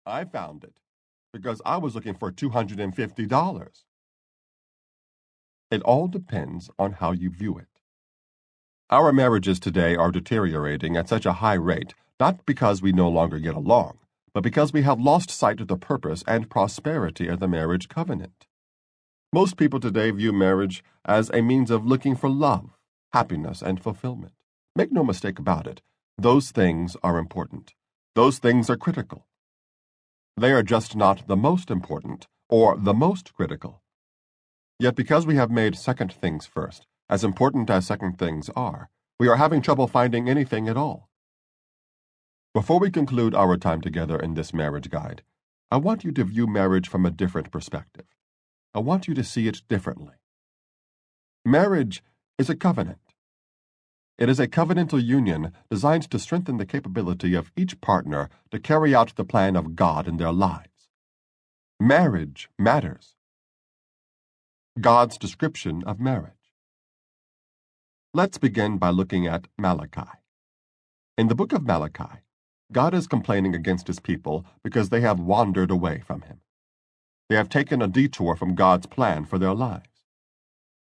I found it because I was looking for $250. It all depends on how you view it. Our marriages today are deteriorating at such a high rate, not because we no longer get along, but because we have lost sight of the purpose and prosperity of the marriage covenant. Most people today view marriage as a means of looking for love, happiness, and fulfillment. Make no mistake about it, those things are important. Those things are critical. They are just not the most important or the most critical. Yet because we have made second things first, as important as second things are, we are having trouble finding anything at all. Before we conclude our time together in this marriage guide, I want you to view marriage from a different perspective. I want you to see it differently. Marriage is a covenant. It is a covenantal union designed to strengthen the capability of each partner to carry out the plan of God in their lives. Marriage matters. God's description of marriage. Let's begin by looking at Malachi. In the book of Malachi, God is complaining against his people because they have wandered away from him. They have taken a detour from God's plan for their lives.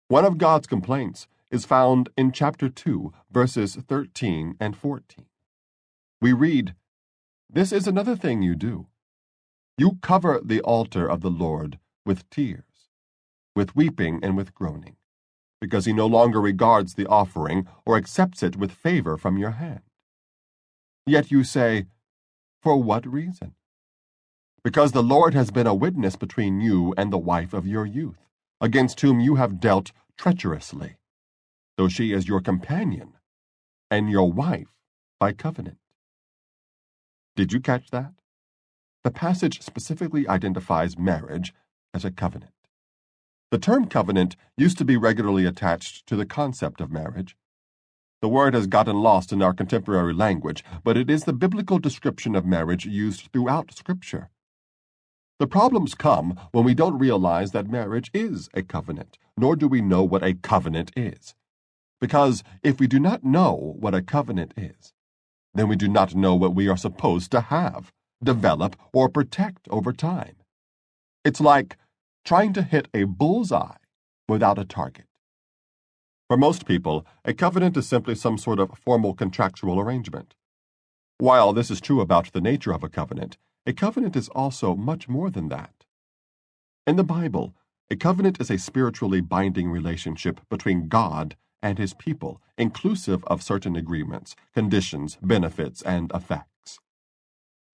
One of God's complaints is found in chapter 2, verses 13 and 14. We read, "This is another thing you do. You cover the altar of the Lord with tears, with weeping and with groaning, because he no longer regards the offering or accepts it with favor from your hand. Yet you say, 'For what reason?' Because the Lord has been a witness between you and the wife of your youth, against whom you have dealt treacherously, though she is your companion and your wife by covenant." Did you catch that? The passage specifically identifies marriage as a covenant. The term covenant used to be regularly attached to the concept of marriage. The word has gotten lost in our contemporary language, but it is the biblical description of marriage used throughout Scripture. The problems come when we don't realize that marriage is a covenant, nor do we know what a covenant is. Because if we do not know what a covenant is, then we do not know what we are supposed to have, develop, or protect over time. It's like trying to hit a bullseye without a target. For most people, a covenant is simply some sort of formal contractual arrangement. While this is true about the nature of a covenant is also much more than that. In the Bible, a covenant is a spiritually binding relationship between God and his people, inclusive of certain agreements, conditions, benefits, and effects.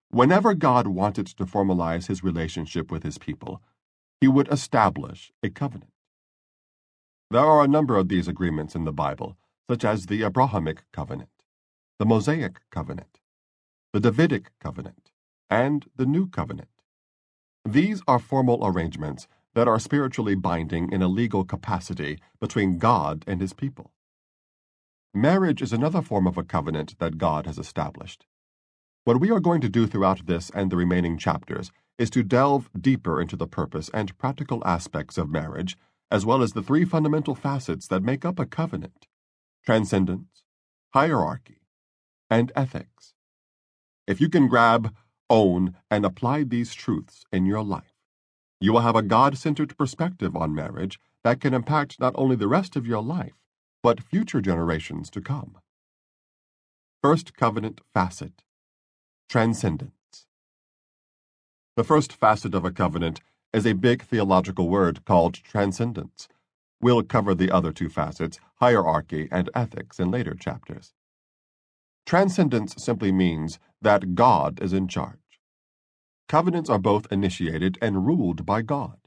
Whenever God wanted to formalize his relationship with his people, he would establish a covenant. There are a number of these agreements in the Bible, such as the Abrahamic covenant, the Mosaic covenant, the Davidic covenant, and the New Covenant. These are formal arrangements that are spiritually binding in a legal capacity between God and his people. Marriage is another form of a covenant that God has established. What we are going to do throughout this and the remaining chapters is to delve deeper into the purpose and practical aspects of marriage, as well as the three fundamental facets that make up a covenant: transcendence, hierarchy, and ethics. If you can grab, own, and apply these truths in your life, you will have a God-centered perspective on marriage that can impact not only the rest of your life, but future generations to come. First covenant facet: transcendence. The first facet of a covenant is a big theological word called transcendence. We'll cover the other two facets, hierarchy and ethics, in later chapters. Transcendence simply means that God is in charge. Covenants are both initiated and ruled by God.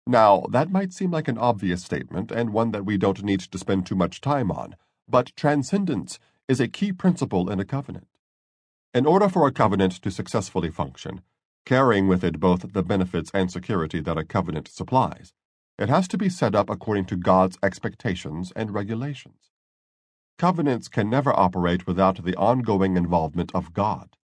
Now, that might seem like an obvious statement and one that we don't need to spend too much time on, but transcendence is a key principle in a covenant. In order for a covenant to successfully function, carrying with it both the benefits and security that a covenant supplies, it has to be set up according to God's expectations and regulations. Covenants can never operate without the ongoing involvement of God.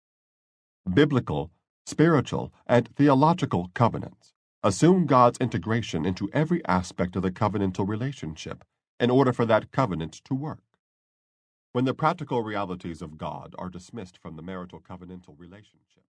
Biblical, spiritual, and theological covenants assume God's integration into every aspect of the covenantal relationship in order for that covenant to work. When the practical realities of God are dismissed from the marital covenantal relationship,